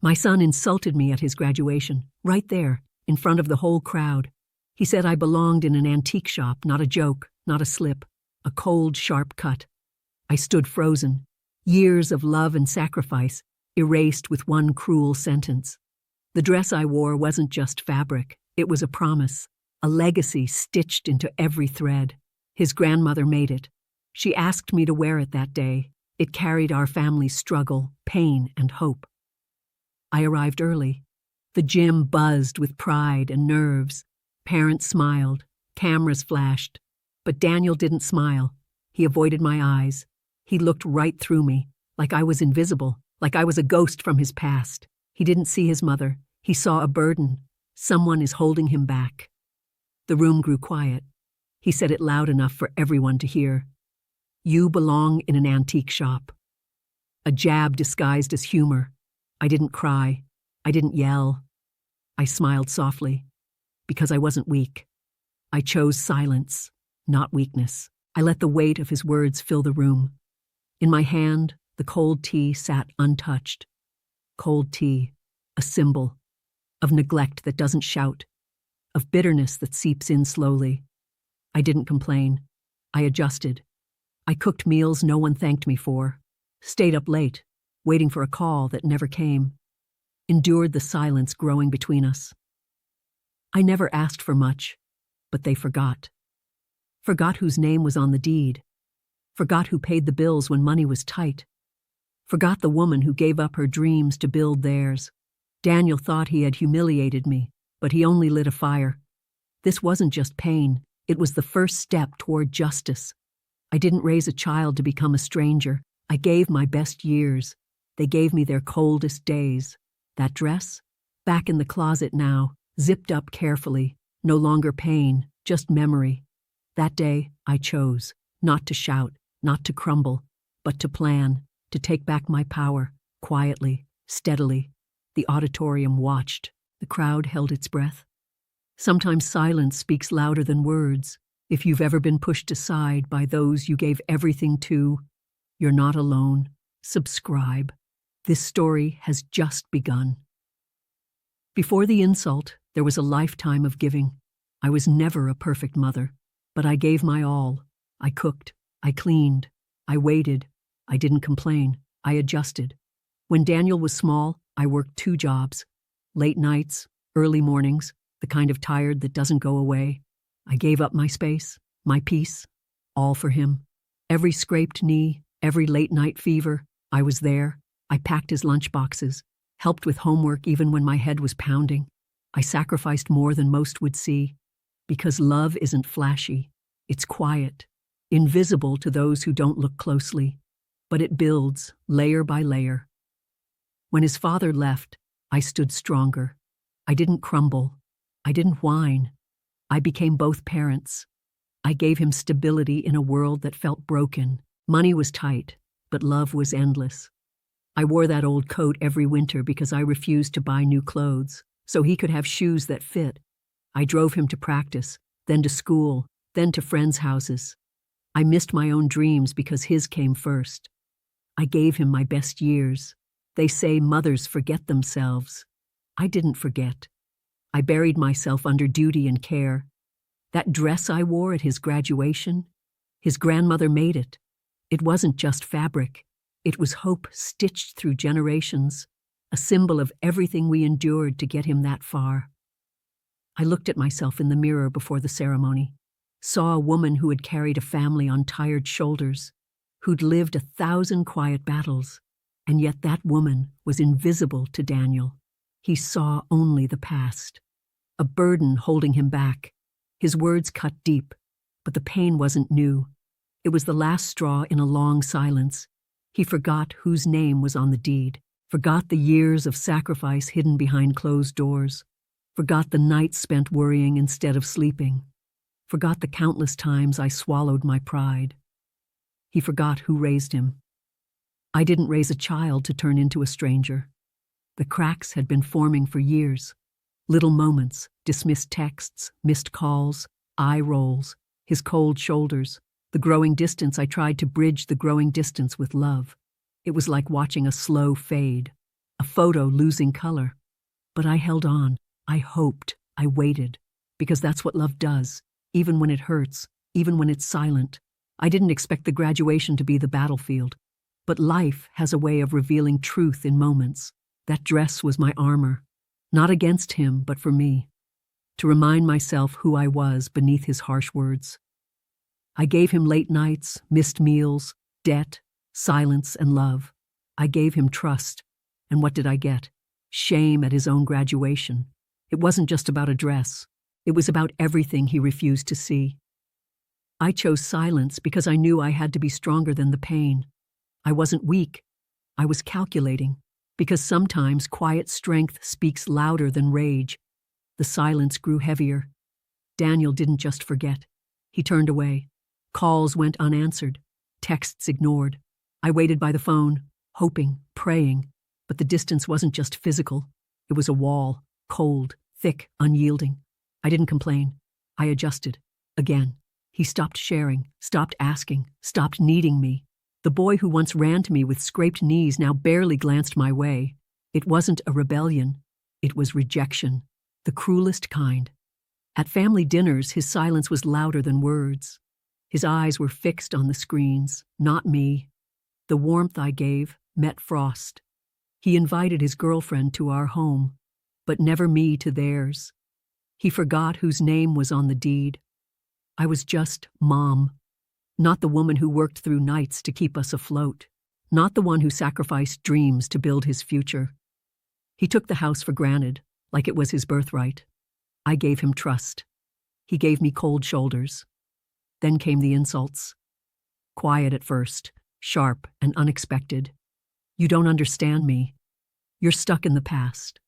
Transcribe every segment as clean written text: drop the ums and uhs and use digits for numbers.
My son insulted me at his graduation, right there, in front of the whole crowd. He said I belonged in an antique shop, not a joke, not a slip, a cold, sharp cut. I stood frozen, years of love and sacrifice, erased with one cruel sentence. The dress I wore wasn't just fabric, it was a promise, a legacy stitched into every thread. His grandmother made it. She asked me to wear it that day. It carried our family's struggle, pain, and hope. I arrived early. The gym buzzed with pride and nerves. Parents smiled, cameras flashed. But Daniel didn't smile. He avoided my eyes. He looked right through me, like I was invisible, like I was a ghost from his past. He didn't see his mother. He saw a burden. Someone is holding him back. The room grew quiet. He said it loud enough for everyone to hear. You belong in an antique shop. A jab disguised as humor. I didn't cry. I didn't yell. I smiled softly, because I wasn't weak. I chose silence, not weakness. I let the weight of his words fill the room. In my hand, the cold tea sat untouched. Cold tea, a symbol of neglect that doesn't shout, of bitterness that seeps in slowly. I didn't complain. I adjusted. I cooked meals no one thanked me for, stayed up late, waiting for a call that never came, endured the silence growing between us. I never asked for much, but they forgot. Forgot whose name was on the deed. Forgot who paid the bills when money was tight. Forgot the woman who gave up her dreams to build theirs. Daniel thought he had humiliated me, but he only lit a fire. This wasn't just pain, it was the first step toward justice. I didn't raise a child to become a stranger. I gave my best years. They gave me their coldest days. That dress? Back in the closet now, zipped up carefully. No longer pain, just memory. That day, I chose, not to shout, not to crumble, but to plan, to take back my power, quietly, steadily. The auditorium watched. The crowd held its breath. Sometimes silence speaks louder than words. If you've ever been pushed aside by those you gave everything to, you're not alone. Subscribe. This story has just begun. Before the insult, there was a lifetime of giving. I was never a perfect mother, but I gave my all. I cooked. I cleaned. I waited. I didn't complain. I adjusted. When Daniel was small, I worked 2 jobs. Late nights, early mornings, the kind of tired that doesn't go away. I gave up my space, my peace, all for him. Every scraped knee, every late-night fever, I was there. I packed his lunchboxes, helped with homework even when my head was pounding. I sacrificed more than most would see, because love isn't flashy. It's quiet, invisible to those who don't look closely, but it builds layer by layer. When his father left, I stood stronger. I didn't crumble. I didn't whine. I became both parents. I gave him stability in a world that felt broken. Money was tight, but love was endless. I wore that old coat every winter because I refused to buy new clothes, so he could have shoes that fit. I drove him to practice, then to school, then to friends' houses. I missed my own dreams because his came first. I gave him my best years. They say mothers forget themselves. I didn't forget. I buried myself under duty and care. That dress I wore at his graduation, his grandmother made it. It wasn't just fabric. It was hope stitched through generations, a symbol of everything we endured to get him that far. I looked at myself in the mirror before the ceremony, saw a woman who had carried a family on tired shoulders, who'd lived 1,000 quiet battles, and yet that woman was invisible to Daniel. He saw only the past, a burden holding him back. His words cut deep, but the pain wasn't new. It was the last straw in a long silence. He forgot whose name was on the deed, forgot the years of sacrifice hidden behind closed doors, forgot the nights spent worrying instead of sleeping, forgot the countless times I swallowed my pride. He forgot who raised him. I didn't raise a child to turn into a stranger. The cracks had been forming for years. Little moments, dismissed texts, missed calls, eye rolls, his cold shoulders, the growing distance. I tried to bridge the growing distance with love. It was like watching a slow fade. a photo losing color. But I held on. I hoped. I waited. Because that's what love does, even when it hurts, even when it's silent. I didn't expect the graduation to be the battlefield. But life has a way of revealing truth in moments. That dress was my armor. Not against him, but for me. To remind myself who I was beneath his harsh words. I gave him late nights, missed meals, debt, silence, and love. I gave him trust. And what did I get? Shame at his own graduation. It wasn't just about a dress. It was about everything he refused to see. I chose silence because I knew I had to be stronger than the pain. I wasn't weak. I was calculating, because sometimes quiet strength speaks louder than rage. The silence grew heavier. Daniel didn't just forget. He turned away. Calls went unanswered. Texts ignored. I waited by the phone, hoping, praying. But the distance wasn't just physical. It was a wall, cold, thick, unyielding. I didn't complain. I adjusted. Again. He stopped sharing, stopped asking, stopped needing me. The boy who once ran to me with scraped knees now barely glanced my way. It wasn't a rebellion. It was rejection. The cruelest kind. At family dinners, his silence was louder than words. His eyes were fixed on the screens, not me. The warmth I gave met frost. He invited his girlfriend to our home, but never me to theirs. He forgot whose name was on the deed. I was just Mom, not the woman who worked through nights to keep us afloat, not the one who sacrificed dreams to build his future. He took the house for granted, like it was his birthright. I gave him trust. He gave me cold shoulders. Then came the insults. Quiet at first, sharp and unexpected. You don't understand me. You're stuck in the past.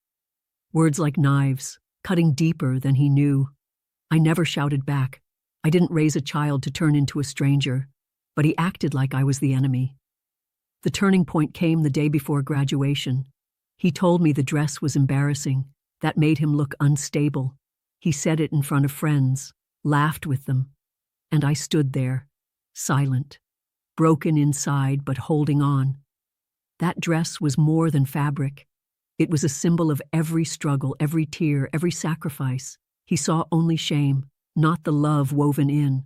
Words like knives, cutting deeper than he knew. I never shouted back. I didn't raise a child to turn into a stranger, but he acted like I was the enemy. The turning point came the day before graduation. He told me the dress was embarrassing. That made him look unstable. He said it in front of friends, laughed with them. And I stood there, silent, broken inside but holding on. That dress was more than fabric. It was a symbol of every struggle, every tear, every sacrifice. He saw only shame, not the love woven in.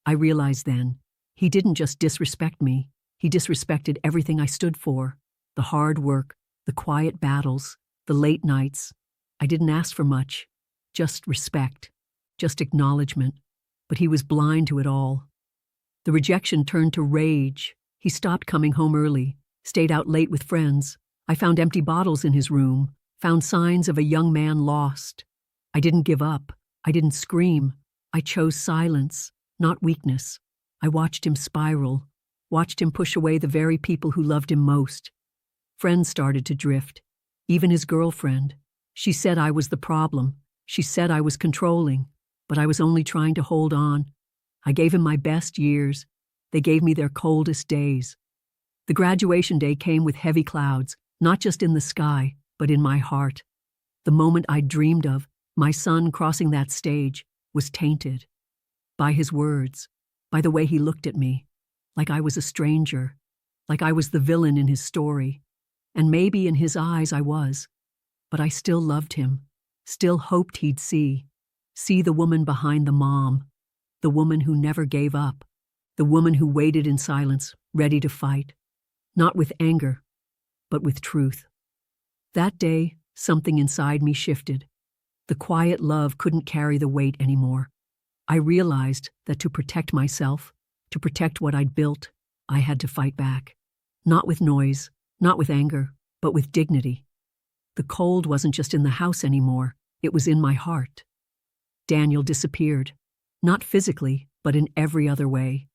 I realized then, he didn't just disrespect me, he disrespected everything I stood for. The hard work, the quiet battles, the late nights. I didn't ask for much, just respect, just acknowledgement, but he was blind to it all. The rejection turned to rage. He stopped coming home early, stayed out late with friends. I found empty bottles in his room, found signs of a young man lost. I didn't give up. I didn't scream. I chose silence, not weakness. I watched him spiral, watched him push away the very people who loved him most. Friends started to drift, even his girlfriend. She said I was the problem. She said I was controlling, but I was only trying to hold on. I gave him my best years. They gave me their coldest days. The graduation day came with heavy clouds, not just in the sky, but in my heart. The moment I dreamed of, my son crossing that stage, was tainted. By his words, by the way he looked at me, like I was a stranger, like I was the villain in his story. And maybe in his eyes I was. But I still loved him, still hoped he'd see the woman behind the mom, the woman who never gave up, the woman who waited in silence, ready to fight, not with anger, but with truth. That day, something inside me shifted. The quiet love couldn't carry the weight anymore. I realized that to protect myself, to protect what I'd built, I had to fight back. Not with noise, not with anger, but with dignity. The cold wasn't just in the house anymore, it was in my heart. Daniel disappeared, not physically, but in every other way.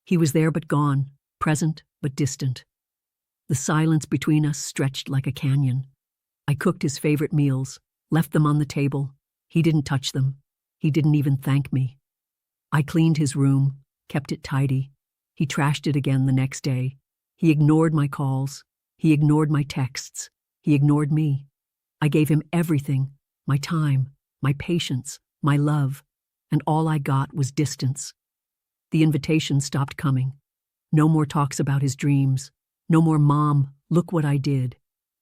He was there but gone, present but distant. The silence between us stretched like a canyon. I cooked his favorite meals, left them on the table. He didn't touch them. He didn't even thank me. I cleaned his room, kept it tidy. He trashed it again the next day. He ignored my calls. He ignored my texts. He ignored me. I gave him everything, my time, my patience, my love, and all I got was distance. The invitations stopped coming. No more talks about his dreams. No more, "Mom, look what I did."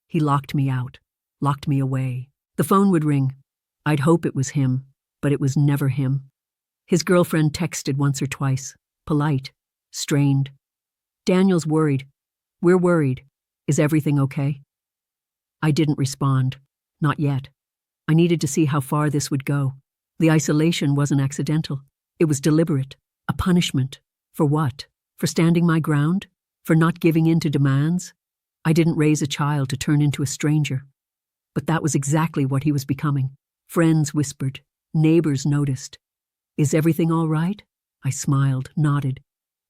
He locked me out, locked me away. The phone would ring. I'd hope it was him, but it was never him. His girlfriend texted once or twice, polite, strained. Daniel's worried. We're worried. Is everything okay? I didn't respond. Not yet. I needed to see how far this would go. The isolation wasn't accidental. It was deliberate. A punishment. For what? For standing my ground? For not giving in to demands? I didn't raise a child to turn into a stranger. But that was exactly what he was becoming. Friends whispered. Neighbors noticed. Is everything all right? I smiled, nodded.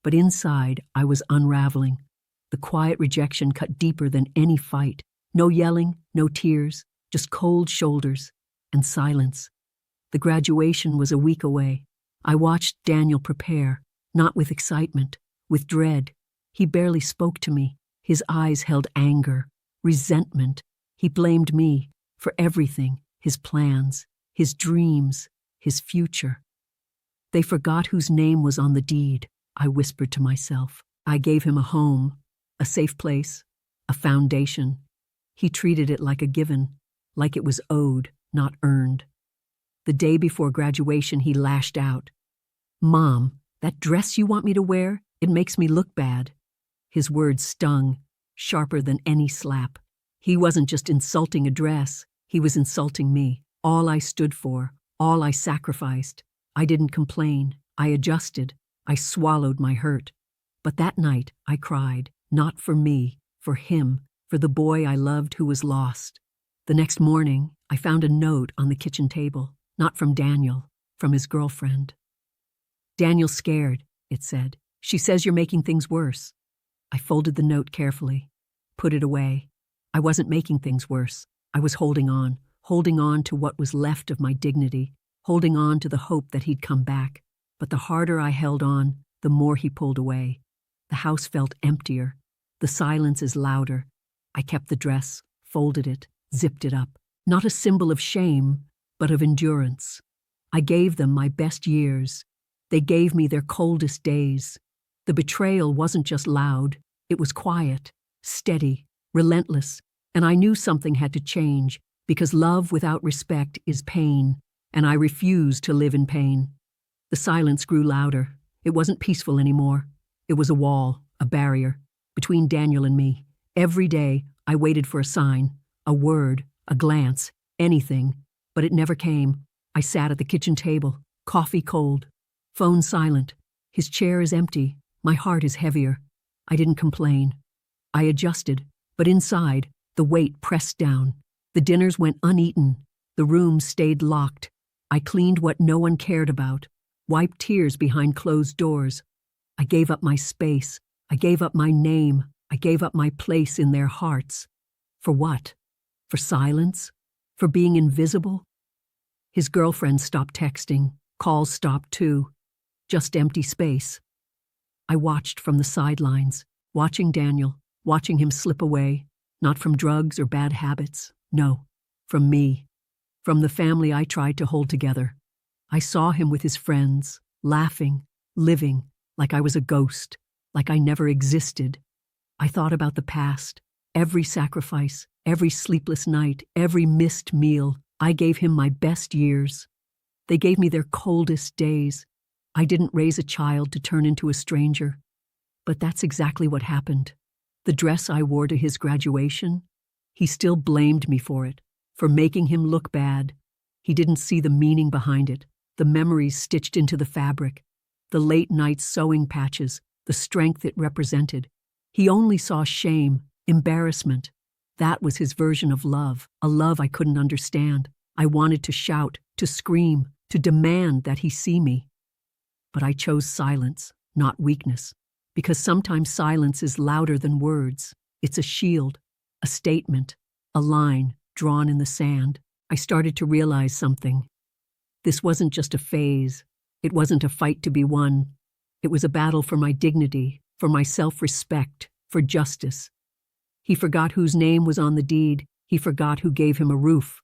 But inside, I was unraveling. The quiet rejection cut deeper than any fight. No yelling, no tears, just cold shoulders and silence. The graduation was a week away. I watched Daniel prepare, not with excitement, with dread. He barely spoke to me. His eyes held anger, resentment. He blamed me for everything, his plans, his dreams, his future. They forgot whose name was on the deed, I whispered to myself. I gave him a home, a safe place, a foundation. He treated it like a given, like it was owed, not earned. The day before graduation, he lashed out. Mom, that dress you want me to wear, it makes me look bad. His words stung, sharper than any slap. He wasn't just insulting a dress, he was insulting me. All I stood for, all I sacrificed. I didn't complain, I adjusted, I swallowed my hurt. But that night, I cried, not for me, for him, for the boy I loved who was lost. The next morning, I found a note on the kitchen table, not from Daniel, from his girlfriend. Daniel's scared, it said. She says you're making things worse. I folded the note carefully, put it away. I wasn't making things worse. I was holding on to what was left of my dignity, holding on to the hope that he'd come back. But the harder I held on, the more he pulled away. The house felt emptier. The silence is louder. I kept the dress, folded it, zipped it up. Not a symbol of shame, but of endurance. I gave them my best years. They gave me their coldest days. The betrayal wasn't just loud, it was quiet, steady, relentless, and I knew something had to change, because love without respect is pain, and I refused to live in pain. The silence grew louder. It wasn't peaceful anymore. It was a wall, a barrier, between Daniel and me. Every day, I waited for a sign, a word, a glance, anything, but it never came. I sat at the kitchen table, coffee cold, phone silent. His chair is empty. My heart is heavier. I didn't complain. I adjusted, but inside, the weight pressed down. The dinners went uneaten. The rooms stayed locked. I cleaned what no one cared about, wiped tears behind closed doors. I gave up my space. I gave up my name. I gave up my place in their hearts. For what? For silence? For being invisible? His girlfriend stopped texting. Calls stopped too. Just empty space. I watched from the sidelines, watching Daniel, watching him slip away, not from drugs or bad habits, no, from me, from the family I tried to hold together. I saw him with his friends, laughing, living, like I was a ghost, like I never existed. I thought about the past, every sacrifice, every sleepless night, every missed meal. I gave him my best years. They gave me their coldest days. I didn't raise a child to turn into a stranger. But that's exactly what happened. The dress I wore to his graduation, he still blamed me for it, for making him look bad. He didn't see the meaning behind it, the memories stitched into the fabric, the late-night sewing patches, the strength it represented. He only saw shame, embarrassment. That was his version of love, a love I couldn't understand. I wanted to shout, to scream, to demand that he see me. But I chose silence, not weakness, because sometimes silence is louder than words. It's a shield, a statement, a line drawn in the sand. I started to realize something. This wasn't just a phase. It wasn't a fight to be won. It was a battle for my dignity, for my self-respect, for justice. He forgot whose name was on the deed. He forgot who gave him a roof,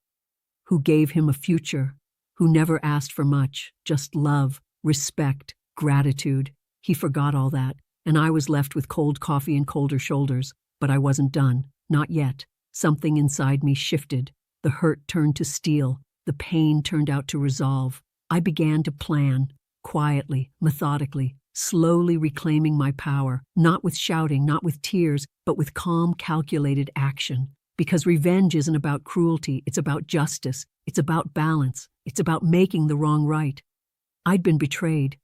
who gave him a future, who never asked for much, just love, respect, gratitude. He forgot all that, and I was left with cold coffee and colder shoulders. But I wasn't done. Not yet. Something inside me shifted. The hurt turned to steel. The pain turned out to resolve. I began to plan, quietly, methodically, slowly reclaiming my power, not with shouting, not with tears, but with calm, calculated action. Because revenge isn't about cruelty, it's about justice, it's about balance, it's about making the wrong right. I'd been betrayed,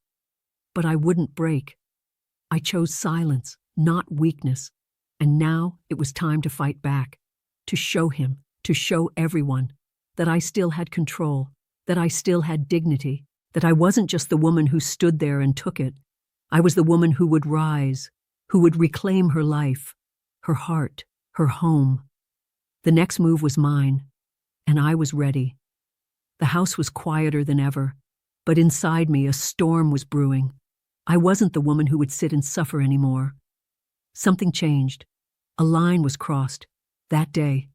but I wouldn't break. I chose silence, not weakness. And now it was time to fight back, to show him, to show everyone, that I still had control, that I still had dignity, that I wasn't just the woman who stood there and took it. I was the woman who would rise, who would reclaim her life, her heart, her home. The next move was mine, and I was ready. The house was quieter than ever, but inside me a storm was brewing. I wasn't the woman who would sit and suffer anymore. Something changed. A line was crossed. That day.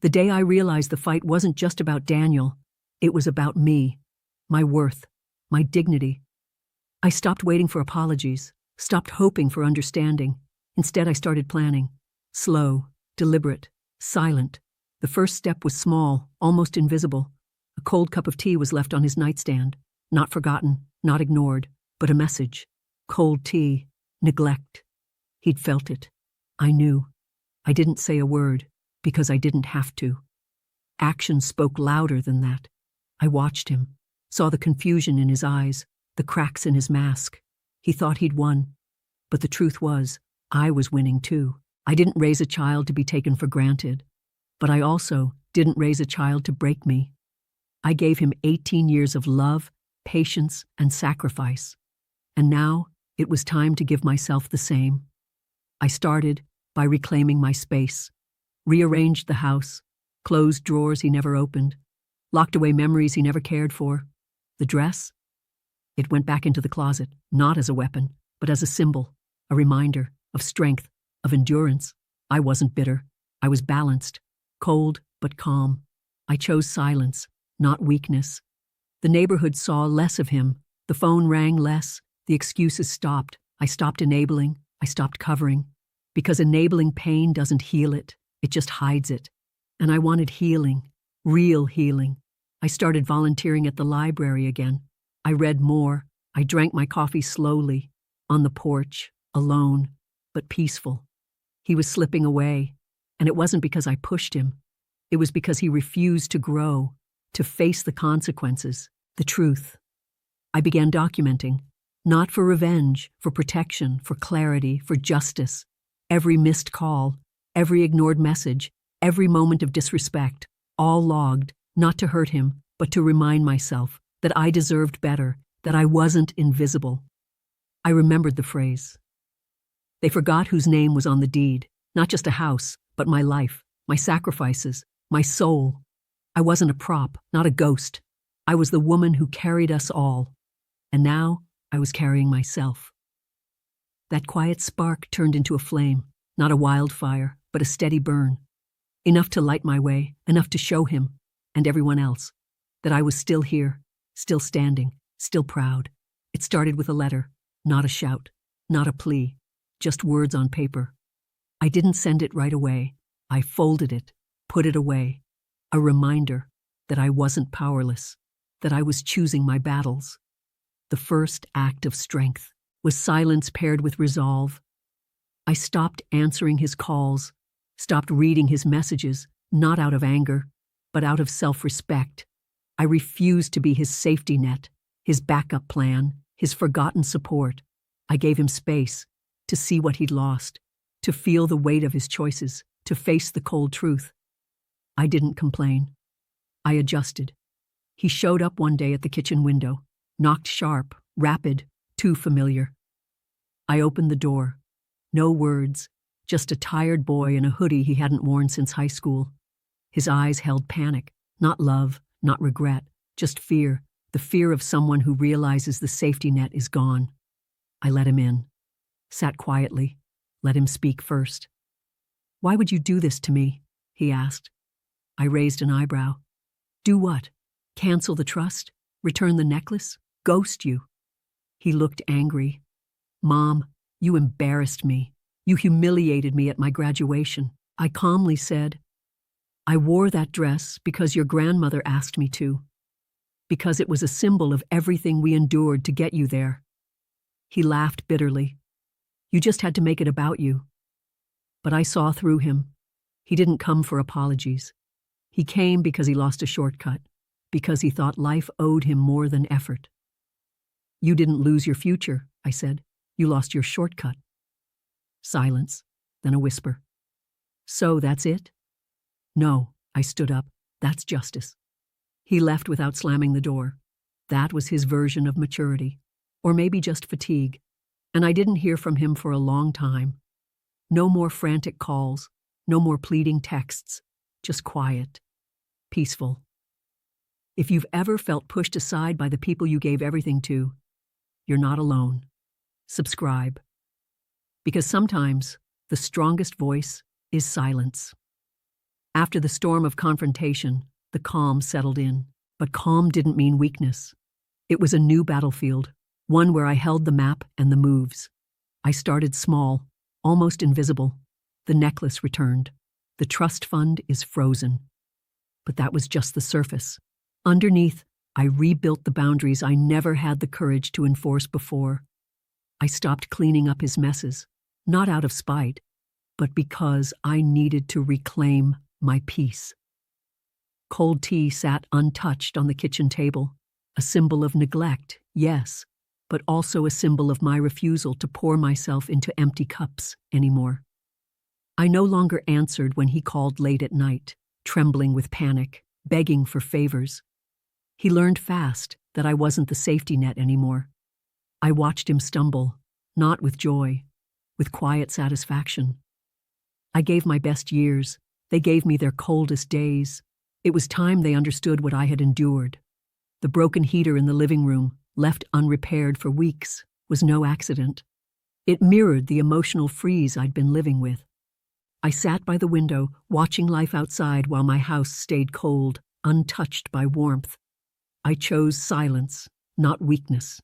The day I realized the fight wasn't just about Daniel. It was about me, my worth, my dignity. I stopped waiting for apologies, stopped hoping for understanding. Instead, I started planning. Slow, deliberate, silent. The first step was small, almost invisible. A cold cup of tea was left on his nightstand. Not forgotten, not ignored, but a message. Cold tea, neglect. He'd felt it. I knew. I didn't say a word, because I didn't have to. Action spoke louder than that. I watched him, saw the confusion in his eyes, the cracks in his mask. He thought he'd won. But the truth was, I was winning too. I didn't raise a child to be taken for granted. But I also didn't raise a child to break me. I gave him 18 years of love, patience, and sacrifice. And now, it was time to give myself the same. I started by reclaiming my space, rearranged the house, closed drawers he never opened, locked away memories he never cared for. The dress? It went back into the closet, not as a weapon, but as a symbol, a reminder of strength, of endurance. I wasn't bitter. I was balanced, cold but calm. I chose silence, not weakness. The neighborhood saw less of him. The phone rang less. The excuses stopped. I stopped enabling. I stopped covering. Because enabling pain doesn't heal it. It just hides it. And I wanted healing, real healing. I started volunteering at the library again. I read more. I drank my coffee slowly, on the porch, alone, but peaceful. He was slipping away, and it wasn't because I pushed him. It was because he refused to grow, to face the consequences, the truth. I began documenting, not for revenge, for protection, for clarity, for justice. Every missed call, every ignored message, every moment of disrespect, all logged, not to hurt him, but to remind myself that I deserved better, that I wasn't invisible. I remembered the phrase. They forgot whose name was on the deed, not just a house, but my life, my sacrifices, my soul. I wasn't a prop, not a ghost. I was the woman who carried us all. And now I was carrying myself. That quiet spark turned into a flame, not a wildfire, but a steady burn. Enough to light my way, enough to show him, and everyone else, that I was still here, still standing, still proud. It started with a letter, not a shout, not a plea, just words on paper. I didn't send it right away. I folded it, put it away. A reminder that I wasn't powerless, that I was choosing my battles. The first act of strength was silence paired with resolve. I stopped answering his calls, stopped reading his messages, not out of anger, but out of self-respect. I refused to be his safety net, his backup plan, his forgotten support. I gave him space to see what he'd lost, to feel the weight of his choices, to face the cold truth. I didn't complain. I adjusted. He showed up one day at the kitchen window, knocked sharp, rapid, too familiar. I opened the door. No words, just a tired boy in a hoodie he hadn't worn since high school. His eyes held panic, not love, not regret, just fear, the fear of someone who realizes the safety net is gone. I let him in, sat quietly, let him speak first. "Why would you do this to me?" he asked. I raised an eyebrow. "Do what? Cancel the trust? Return the necklace? Ghost you?" He looked angry. "Mom, you embarrassed me. You humiliated me at my graduation." I calmly said, I wore that dress because your grandmother asked me to, because it was a symbol of everything we endured to get you there. He laughed bitterly. You just had to make it about you. But I saw through him. He didn't come for apologies. He came because he lost a shortcut, because he thought life owed him more than effort. You didn't lose your future, I said. You lost your shortcut. Silence, then a whisper. So that's it? No, I stood up. That's justice. He left without slamming the door. That was his version of maturity. Or maybe just fatigue. And I didn't hear from him for a long time. No more frantic calls, no more pleading texts, just quiet, peaceful. If you've ever felt pushed aside by the people you gave everything to, you're not alone. Subscribe. Because sometimes the strongest voice is silence. After the storm of confrontation, the calm settled in. But calm didn't mean weakness. It was a new battlefield, one where I held the map and the moves. I started small, almost invisible. The necklace returned. The trust fund is frozen. But that was just the surface. Underneath, I rebuilt the boundaries I never had the courage to enforce before. I stopped cleaning up his messes, not out of spite, but because I needed to reclaim my peace. Cold tea sat untouched on the kitchen table, a symbol of neglect, yes, but also a symbol of my refusal to pour myself into empty cups anymore. I no longer answered when he called late at night, trembling with panic, begging for favors. He learned fast that I wasn't the safety net anymore. I watched him stumble, not with joy, with quiet satisfaction. I gave my best years. They gave me their coldest days. It was time they understood what I had endured. The broken heater in the living room, left unrepaired for weeks, was no accident. It mirrored the emotional freeze I'd been living with. I sat by the window, watching life outside while my house stayed cold, untouched by warmth. I chose silence, not weakness.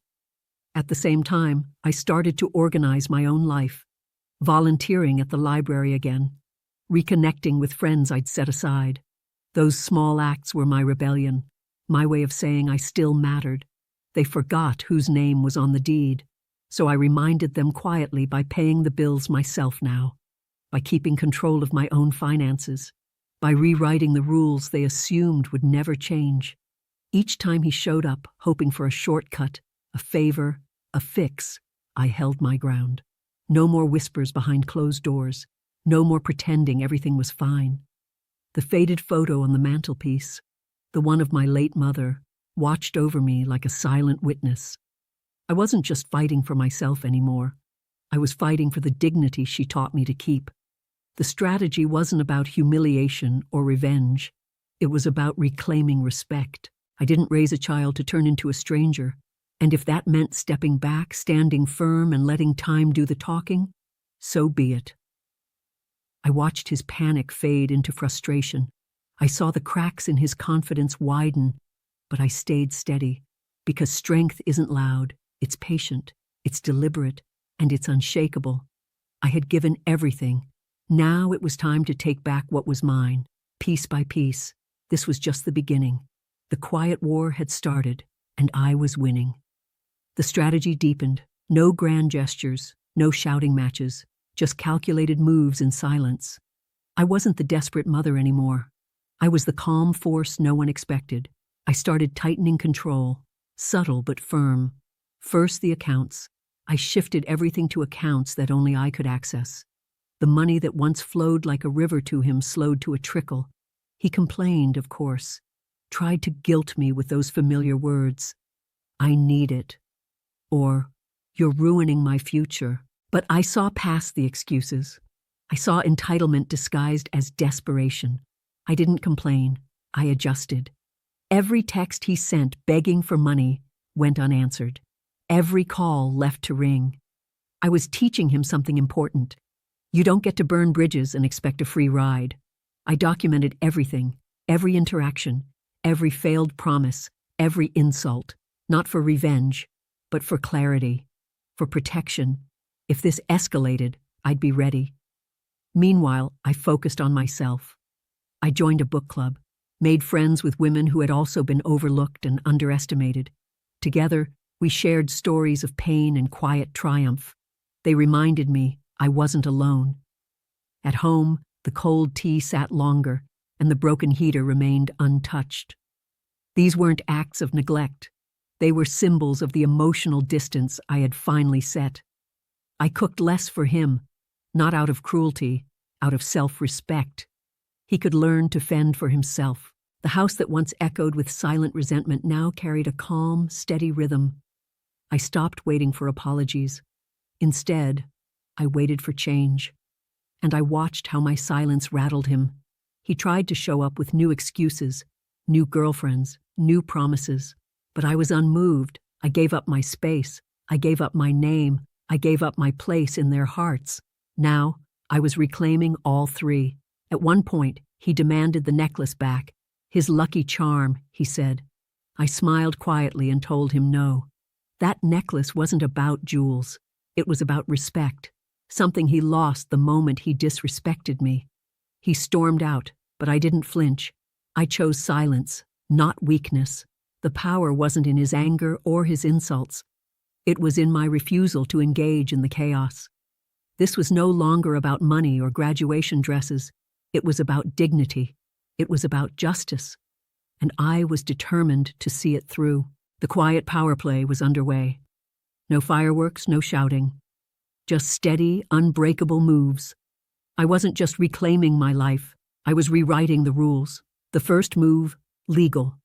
At the same time, I started to organize my own life, volunteering at the library again, reconnecting with friends I'd set aside. Those small acts were my rebellion, my way of saying I still mattered. They forgot whose name was on the deed, so I reminded them quietly by paying the bills myself now, by keeping control of my own finances, by rewriting the rules they assumed would never change. Each time he showed up, hoping for a shortcut, a favor, a fix, I held my ground. No more whispers behind closed doors, no more pretending everything was fine. The faded photo on the mantelpiece, the one of my late mother, watched over me like a silent witness. I wasn't just fighting for myself anymore. I was fighting for the dignity she taught me to keep. The strategy wasn't about humiliation or revenge. It was about reclaiming respect. I didn't raise a child to turn into a stranger, and if that meant stepping back, standing firm, and letting time do the talking, so be it. I watched his panic fade into frustration. I saw the cracks in his confidence widen, but I stayed steady, because strength isn't loud, it's patient, it's deliberate, and it's unshakable. I had given everything. Now it was time to take back what was mine, piece by piece. This was just the beginning. The quiet war had started, and I was winning. The strategy deepened. No grand gestures, no shouting matches, just calculated moves in silence. I wasn't the desperate mother anymore. I was the calm force no one expected. I started tightening control, subtle but firm. First, the accounts. I shifted everything to accounts that only I could access. The money that once flowed like a river to him slowed to a trickle. He complained, of course, tried to guilt me with those familiar words. I need it. Or, you're ruining my future. But I saw past the excuses. I saw entitlement disguised as desperation. I didn't complain. I adjusted. Every text he sent begging for money went unanswered. Every call left to ring. I was teaching him something important. You don't get to burn bridges and expect a free ride. I documented everything, every interaction, every failed promise, every insult, not for revenge, but for clarity, for protection. If this escalated, I'd be ready. Meanwhile, I focused on myself. I joined a book club, made friends with women who had also been overlooked and underestimated. Together, we shared stories of pain and quiet triumph. They reminded me I wasn't alone. At home, the cold tea sat longer, and the broken heater remained untouched. These weren't acts of neglect. They were symbols of the emotional distance I had finally set. I cooked less for him, not out of cruelty, out of self-respect. He could learn to fend for himself. The house that once echoed with silent resentment now carried a calm, steady rhythm. I stopped waiting for apologies. Instead, I waited for change. And I watched how my silence rattled him. He tried to show up with new excuses, new girlfriends, new promises. But I was unmoved. I gave up my space. I gave up my name. I gave up my place in their hearts. Now, I was reclaiming all three. At one point, he demanded the necklace back. His lucky charm, he said. I smiled quietly and told him no. That necklace wasn't about jewels. It was about respect, something he lost the moment he disrespected me. He stormed out, but I didn't flinch. I chose silence, not weakness. The power wasn't in his anger or his insults. It was in my refusal to engage in the chaos. This was no longer about money or graduation dresses. It was about dignity. It was about justice. And I was determined to see it through. The quiet power play was underway. No fireworks, no shouting. Just steady, unbreakable moves. I wasn't just reclaiming my life. I was rewriting the rules. The first move, legal.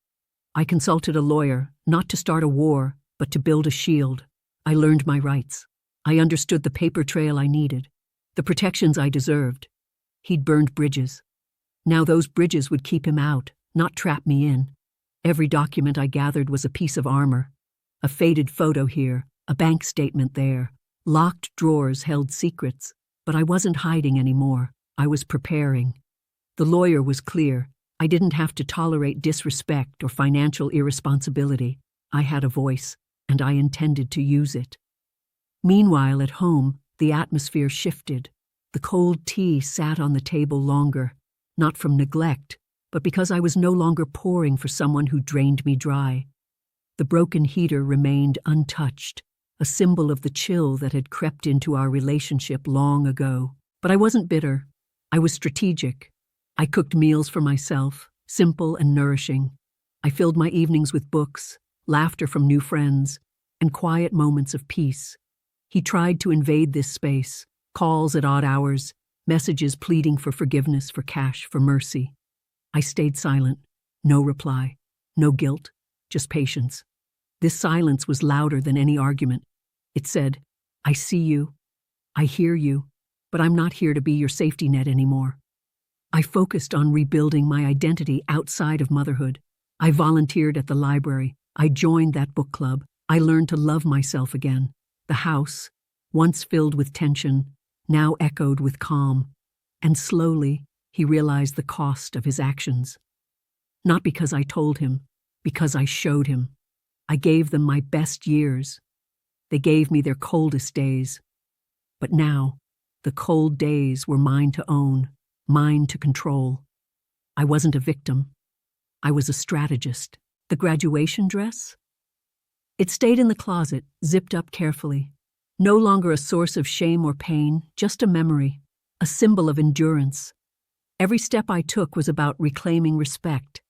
I consulted a lawyer, not to start a war, but to build a shield. I learned my rights. I understood the paper trail I needed, the protections I deserved. He'd burned bridges. Now those bridges would keep him out, not trap me in. Every document I gathered was a piece of armor. A faded photo here, a bank statement there. Locked drawers held secrets, but I wasn't hiding anymore. I was preparing. The lawyer was clear. I didn't have to tolerate disrespect or financial irresponsibility. I had a voice, and I intended to use it. Meanwhile, at home, the atmosphere shifted. The cold tea sat on the table longer, not from neglect, but because I was no longer pouring for someone who drained me dry. The broken heater remained untouched, a symbol of the chill that had crept into our relationship long ago. But I wasn't bitter. I was strategic. I cooked meals for myself, simple and nourishing. I filled my evenings with books, laughter from new friends, and quiet moments of peace. He tried to invade this space, calls at odd hours, messages pleading for forgiveness, for cash, for mercy. I stayed silent. No reply. No guilt. Just patience. This silence was louder than any argument. It said, I see you. I hear you. But I'm not here to be your safety net anymore. I focused on rebuilding my identity outside of motherhood. I volunteered at the library. I joined that book club. I learned to love myself again. The house, once filled with tension, now echoed with calm. And slowly, he realized the cost of his actions. Not because I told him, because I showed him. I gave them my best years. They gave me their coldest days. But now, the cold days were mine to own, mine to control. I wasn't a victim. I was a strategist. The graduation dress? It stayed in the closet, zipped up carefully. No longer a source of shame or pain, just a memory, a symbol of endurance. Every step I took was about reclaiming respect.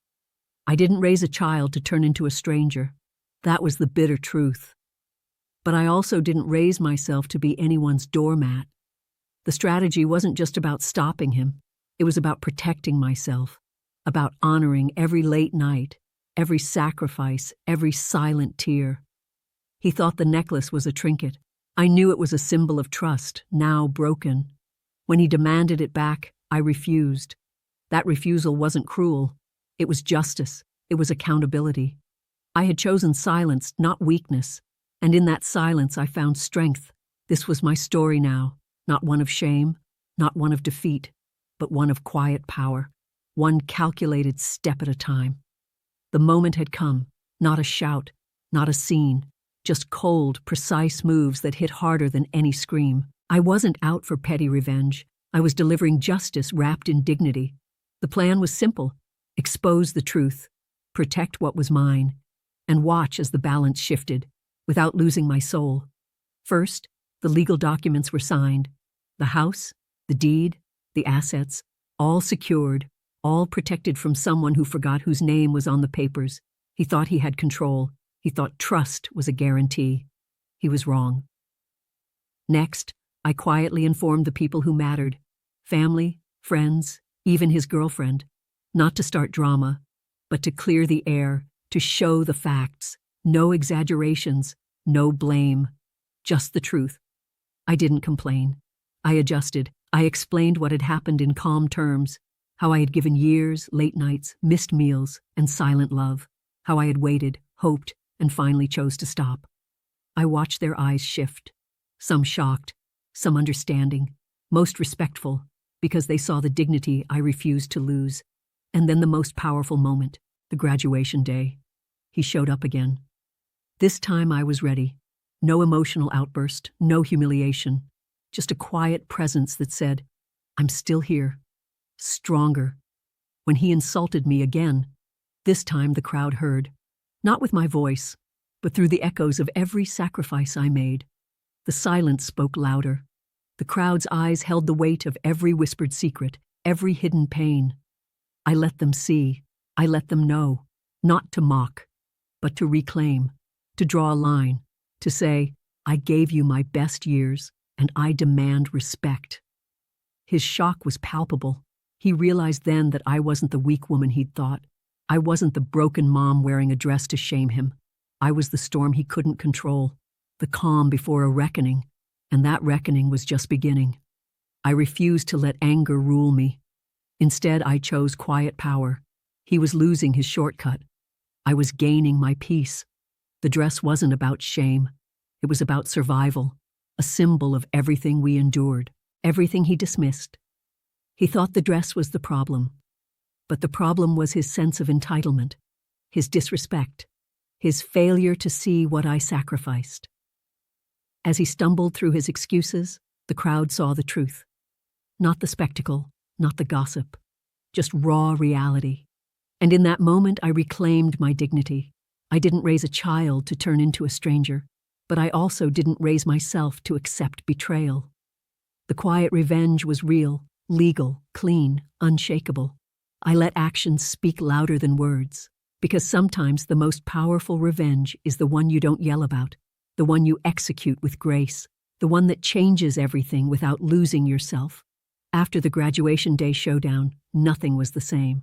I didn't raise a child to turn into a stranger. That was the bitter truth. But I also didn't raise myself to be anyone's doormat. The strategy wasn't just about stopping him. It was about protecting myself, about honoring every late night, every sacrifice, every silent tear. He thought the necklace was a trinket. I knew it was a symbol of trust, now broken. When he demanded it back, I refused. That refusal wasn't cruel. It was justice. It was accountability. I had chosen silence, not weakness, and in that silence I found strength. This was my story now, not one of shame, not one of defeat, but one of quiet power, one calculated step at a time. The moment had come, not a shout, not a scene, just cold, precise moves that hit harder than any scream. I wasn't out for petty revenge. I was delivering justice wrapped in dignity. The plan was simple: expose the truth, protect what was mine, and watch as the balance shifted, without losing my soul. First, the legal documents were signed. The house, the deed, the assets, all secured, all protected from someone who forgot whose name was on the papers. He thought he had control. He thought trust was a guarantee. He was wrong. Next, I quietly informed the people who mattered: family, friends, even his girlfriend. Not to start drama, but to clear the air, to show the facts. No exaggerations, no blame, just the truth. I didn't complain. I adjusted. I explained what had happened in calm terms, how I had given years, late nights, missed meals, and silent love, how I had waited, hoped, and finally chose to stop. I watched their eyes shift, some shocked, some understanding, most respectful, because they saw the dignity I refused to lose. And then the most powerful moment, the graduation day. He showed up again. This time I was ready. No emotional outburst, no humiliation, just a quiet presence that said, "I'm still here, stronger." When he insulted me again, this time the crowd heard, not with my voice, but through the echoes of every sacrifice I made. The silence spoke louder. The crowd's eyes held the weight of every whispered secret, every hidden pain. I let them see, I let them know, not to mock, but to reclaim, to draw a line, to say, "I gave you my best years, and I demand respect." His shock was palpable. He realized then that I wasn't the weak woman he'd thought. I wasn't the broken mom wearing a dress to shame him. I was the storm he couldn't control, the calm before a reckoning, and that reckoning was just beginning. I refused to let anger rule me. Instead, I chose quiet power. He was losing his shortcut. I was gaining my peace. The dress wasn't about shame. It was about survival, a symbol of everything we endured, everything he dismissed. He thought the dress was the problem, but the problem was his sense of entitlement, his disrespect, his failure to see what I sacrificed. As he stumbled through his excuses, the crowd saw the truth. Not the spectacle, not the gossip, just raw reality. And in that moment, I reclaimed my dignity. I didn't raise a child to turn into a stranger, but I also didn't raise myself to accept betrayal. The quiet revenge was real, legal, clean, unshakable. I let actions speak louder than words, because sometimes the most powerful revenge is the one you don't yell about, the one you execute with grace, the one that changes everything without losing yourself. After the graduation day showdown, nothing was the same.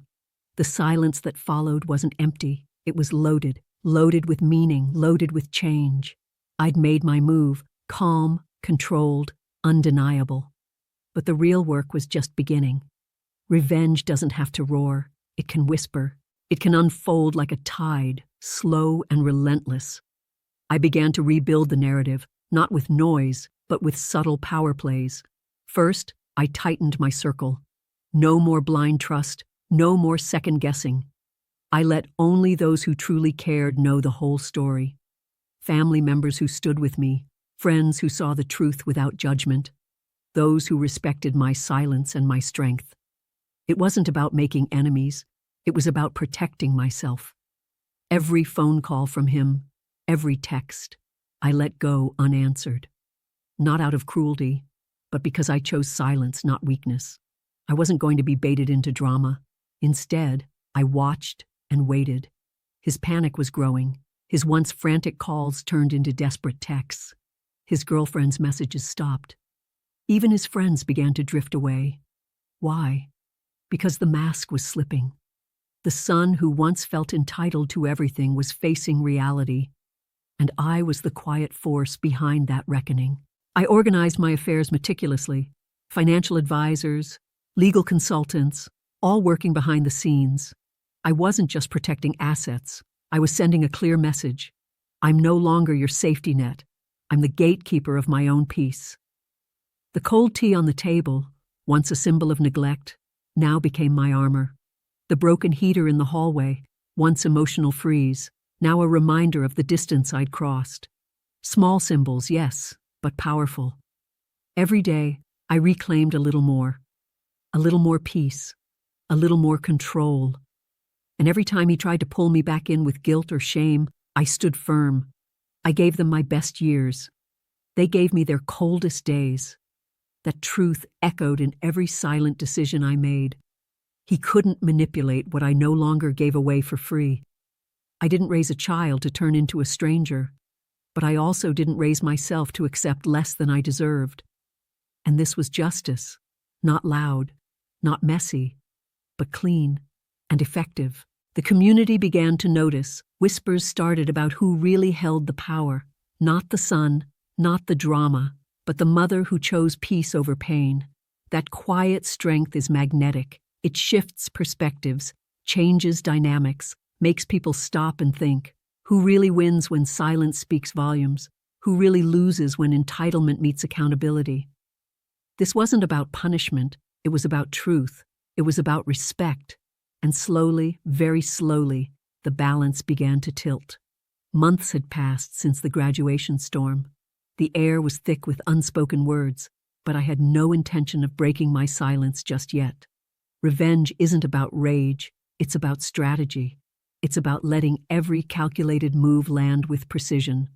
The silence that followed wasn't empty, it was loaded with meaning, loaded with change. I'd made my move, calm, controlled, undeniable. But the real work was just beginning. Revenge doesn't have to roar, it can whisper. It can unfold like a tide, slow and relentless. I began to rebuild the narrative, not with noise, but with subtle power plays. First, I tightened my circle. No more blind trust, no more second guessing. I let only those who truly cared know the whole story. Family members who stood with me, friends who saw the truth without judgment, those who respected my silence and my strength. It wasn't about making enemies, it was about protecting myself. Every phone call from him, every text, I let go unanswered. Not out of cruelty, but because I chose silence, not weakness. I wasn't going to be baited into drama. Instead, I watched and waited. His panic was growing. His once frantic calls turned into desperate texts. His girlfriend's messages stopped. Even his friends began to drift away. Why? Because the mask was slipping. The son who once felt entitled to everything was facing reality, and I was the quiet force behind that reckoning. I organized my affairs meticulously. Financial advisors, legal consultants, all working behind the scenes. I wasn't just protecting assets. I was sending a clear message. I'm no longer your safety net. I'm the gatekeeper of my own peace. The cold tea on the table, once a symbol of neglect, now became my armor. The broken heater in the hallway, once emotional freeze, now a reminder of the distance I'd crossed. Small symbols, yes, but powerful. Every day, I reclaimed a little more peace, a little more control. And every time he tried to pull me back in with guilt or shame, I stood firm. I gave them my best years. They gave me their coldest days. That truth echoed in every silent decision I made. He couldn't manipulate what I no longer gave away for free. I didn't raise a child to turn into a stranger, but I also didn't raise myself to accept less than I deserved. And this was justice, not loud, not messy, but clean and effective. The community began to notice. Whispers started about who really held the power. Not the son, not the drama, but the mother who chose peace over pain. That quiet strength is magnetic. It shifts perspectives, changes dynamics, makes people stop and think. Who really wins when silence speaks volumes? Who really loses when entitlement meets accountability? This wasn't about punishment. It was about truth. It was about respect. And slowly, very slowly, the balance began to tilt. Months had passed since the graduation storm. The air was thick with unspoken words, but I had no intention of breaking my silence just yet. Revenge isn't about rage, it's about strategy. It's about letting every calculated move land with precision.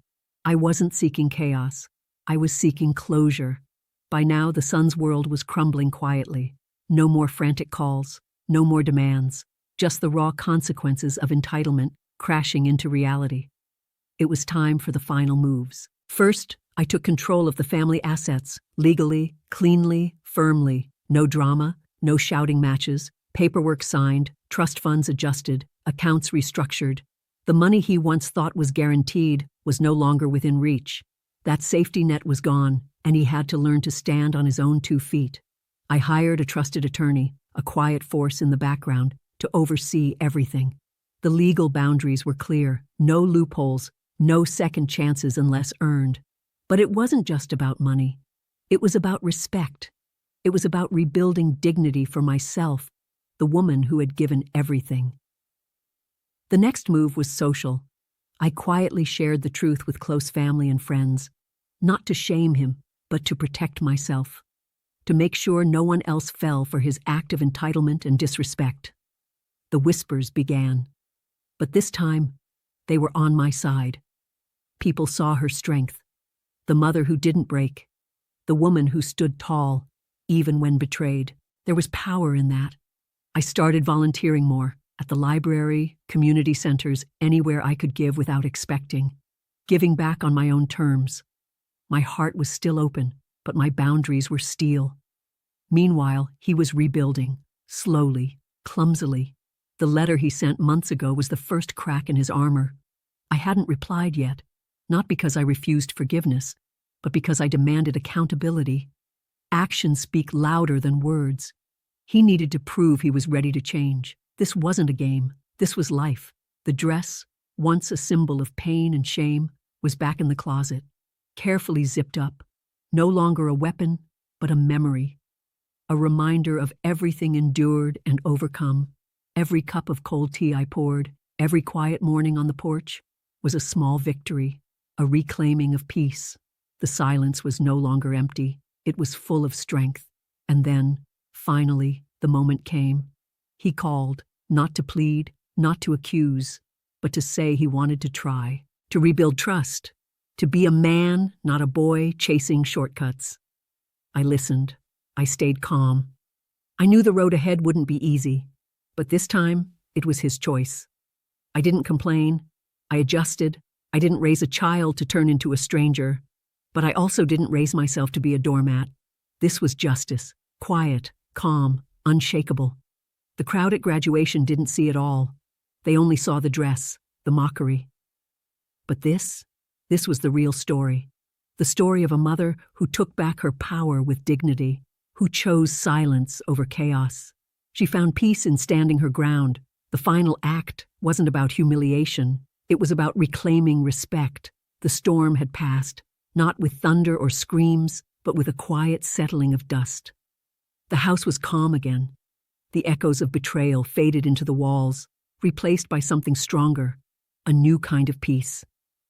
I wasn't seeking chaos. I was seeking closure. By now, the son's world was crumbling quietly. No more frantic calls. No more demands, just the raw consequences of entitlement crashing into reality. It was time for the final moves. First, I took control of the family assets, legally, cleanly, firmly. No drama, no shouting matches, paperwork signed, trust funds adjusted, accounts restructured. The money he once thought was guaranteed was no longer within reach. That safety net was gone, and he had to learn to stand on his own 2 feet. I hired a trusted attorney, a quiet force in the background, to oversee everything. The legal boundaries were clear, no loopholes, no second chances unless earned. But it wasn't just about money. It was about respect. It was about rebuilding dignity for myself, the woman who had given everything. The next move was social. I quietly shared the truth with close family and friends, not to shame him, but to protect myself. To make sure no one else fell for his act of entitlement and disrespect. The whispers began. But this time, they were on my side. People saw her strength. The mother who didn't break. The woman who stood tall, even when betrayed. There was power in that. I started volunteering more, at the library, community centers, anywhere I could give without expecting. Giving back on my own terms. My heart was still open, but my boundaries were steel. Meanwhile, he was rebuilding, slowly, clumsily. The letter he sent months ago was the first crack in his armor. I hadn't replied yet, not because I refused forgiveness, but because I demanded accountability. Actions speak louder than words. He needed to prove he was ready to change. This wasn't a game. This was life. The dress, once a symbol of pain and shame, was back in the closet, carefully zipped up. No longer a weapon, but a memory. A reminder of everything endured and overcome. Every cup of cold tea I poured, every quiet morning on the porch, was a small victory, a reclaiming of peace. The silence was no longer empty. It was full of strength. And then, finally, the moment came. He called, not to plead, not to accuse, but to say he wanted to try, to rebuild trust, to be a man, not a boy chasing shortcuts. I listened. I stayed calm. I knew the road ahead wouldn't be easy, but this time it was his choice. I didn't complain. I adjusted. I didn't raise a child to turn into a stranger, but I also didn't raise myself to be a doormat. This was justice, quiet, calm, unshakable. The crowd at graduation didn't see it all. They only saw the dress, the mockery. But this was the real story. The story of a mother who took back her power with dignity, who chose silence over chaos. She found peace in standing her ground. The final act wasn't about humiliation. It was about reclaiming respect. The storm had passed, not with thunder or screams, but with a quiet settling of dust. The house was calm again. The echoes of betrayal faded into the walls, replaced by something stronger, a new kind of peace.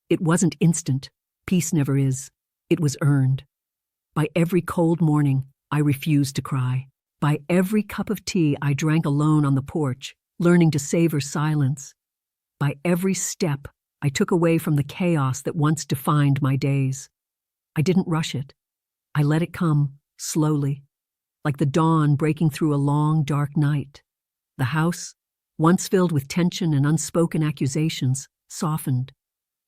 It wasn't instant. Peace never is. It was earned. By every cold morning, I refused to cry. By every cup of tea I drank alone on the porch, learning to savor silence. By every step I took away from the chaos that once defined my days. I didn't rush it. I let it come, slowly, like the dawn breaking through a long, dark night. The house, once filled with tension and unspoken accusations, softened.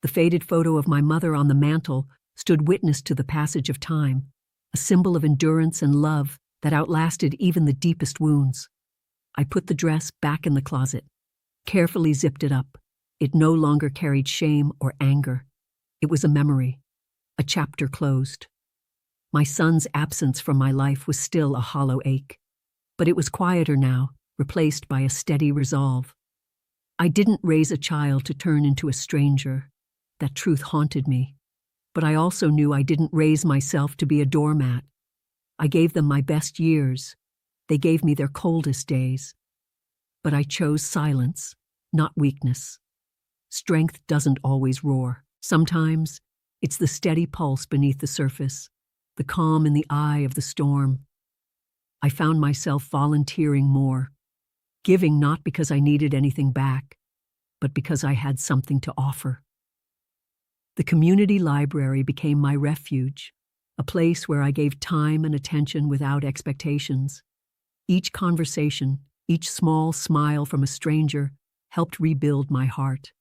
The faded photo of my mother on the mantel stood witness to the passage of time, a symbol of endurance and love that outlasted even the deepest wounds. I put the dress back in the closet, carefully zipped it up. It no longer carried shame or anger. It was a memory, a chapter closed. My son's absence from my life was still a hollow ache, but it was quieter now, replaced by a steady resolve. I didn't raise a child to turn into a stranger. That truth haunted me. But I also knew I didn't raise myself to be a doormat. I gave them my best years. They gave me their coldest days. But I chose silence, not weakness. Strength doesn't always roar. Sometimes it's the steady pulse beneath the surface, the calm in the eye of the storm. I found myself volunteering more, giving not because I needed anything back, but because I had something to offer. The community library became my refuge, a place where I gave time and attention without expectations. Each conversation, each small smile from a stranger, helped rebuild my heart.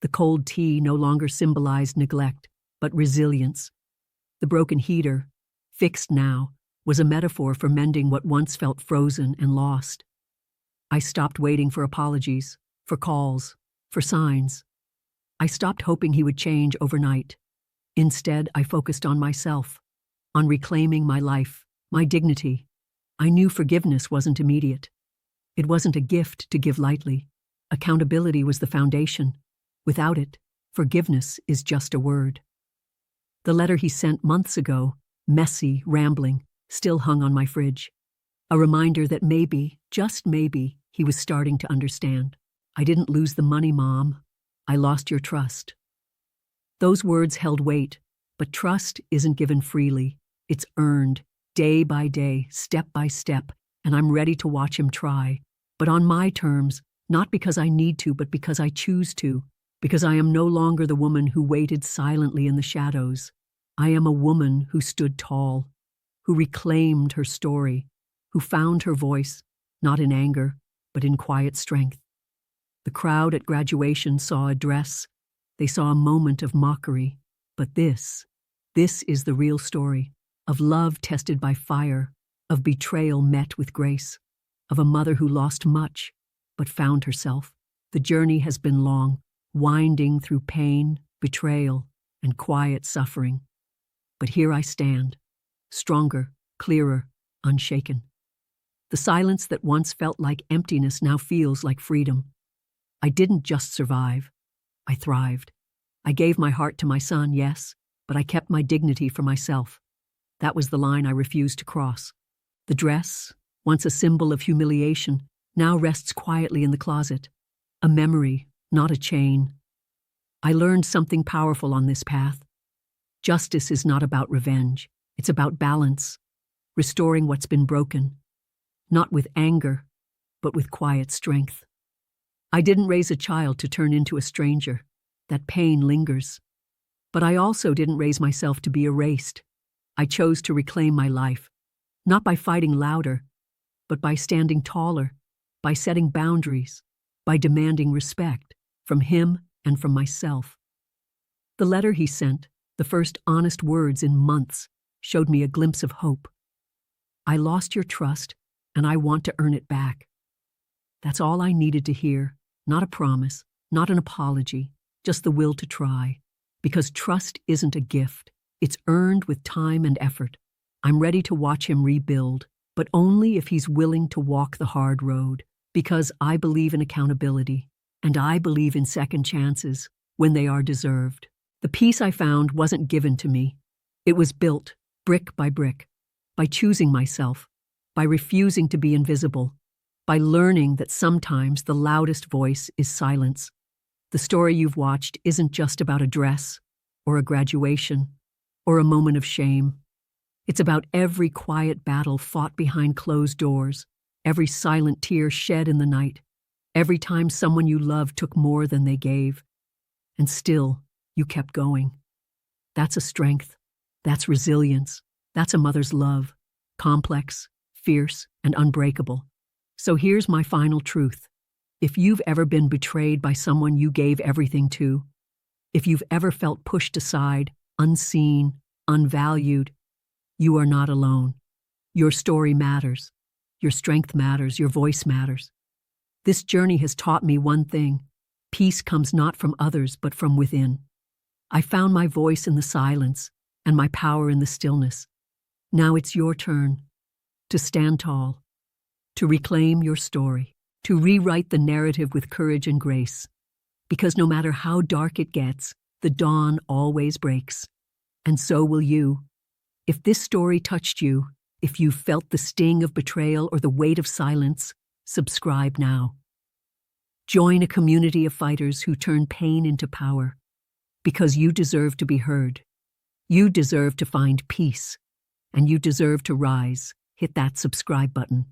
The cold tea no longer symbolized neglect, but resilience. The broken heater, fixed now, was a metaphor for mending what once felt frozen and lost. I stopped waiting for apologies, for calls, for signs. I stopped hoping he would change overnight. Instead, I focused on myself, on reclaiming my life, my dignity. I knew forgiveness wasn't immediate. It wasn't a gift to give lightly. Accountability was the foundation. Without it, forgiveness is just a word. The letter he sent months ago, messy, rambling, still hung on my fridge. A reminder that maybe, just maybe, he was starting to understand. I didn't lose the money, Mom. I lost your trust. Those words held weight, but trust isn't given freely. It's earned, day by day, step by step, and I'm ready to watch him try. But on my terms, not because I need to, but because I choose to. Because I am no longer the woman who waited silently in the shadows. I am a woman who stood tall, who reclaimed her story, who found her voice, not in anger, but in quiet strength. The crowd at graduation saw a dress. They saw a moment of mockery. But this is the real story, of love tested by fire, of betrayal met with grace, of a mother who lost much, but found herself. The journey has been long, winding through pain, betrayal, and quiet suffering. But here I stand, stronger, clearer, unshaken. The silence that once felt like emptiness now feels like freedom. I didn't just survive. I thrived. I gave my heart to my son, yes, but I kept my dignity for myself. That was the line I refused to cross. The dress, once a symbol of humiliation, now rests quietly in the closet. A memory, not a chain. I learned something powerful on this path. Justice is not about revenge. It's about balance, restoring what's been broken. Not with anger, but with quiet strength. I didn't raise a child to turn into a stranger. That pain lingers. But I also didn't raise myself to be erased. I chose to reclaim my life, not by fighting louder, but by standing taller, by setting boundaries, by demanding respect from him and from myself. The letter he sent, the first honest words in months, showed me a glimpse of hope. I lost your trust, and I want to earn it back. That's all I needed to hear, not a promise, not an apology, just the will to try. Because trust isn't a gift, it's earned with time and effort. I'm ready to watch him rebuild, but only if he's willing to walk the hard road. Because I believe in accountability, and I believe in second chances when they are deserved. The peace I found wasn't given to me. It was built, brick, by choosing myself, by refusing to be invisible, by learning that sometimes the loudest voice is silence. The story you've watched isn't just about a dress, or a graduation, or a moment of shame. It's about every quiet battle fought behind closed doors, every silent tear shed in the night, every time someone you loved took more than they gave. And still, you kept going. That's a strength. That's resilience. That's a mother's love. Complex, fierce, and unbreakable. So here's my final truth. If you've ever been betrayed by someone you gave everything to, if you've ever felt pushed aside, unseen, unvalued, you are not alone. Your story matters. Your strength matters. Your voice matters. This journey has taught me one thing. Peace comes not from others, but from within. I found my voice in the silence and my power in the stillness. Now it's your turn to stand tall, to reclaim your story, to rewrite the narrative with courage and grace. Because no matter how dark it gets, the dawn always breaks. And so will you. If this story touched you, if you felt the sting of betrayal or the weight of silence, subscribe now. Join a community of fighters who turn pain into power. Because you deserve to be heard. You deserve to find peace. And you deserve to rise. Hit that subscribe button.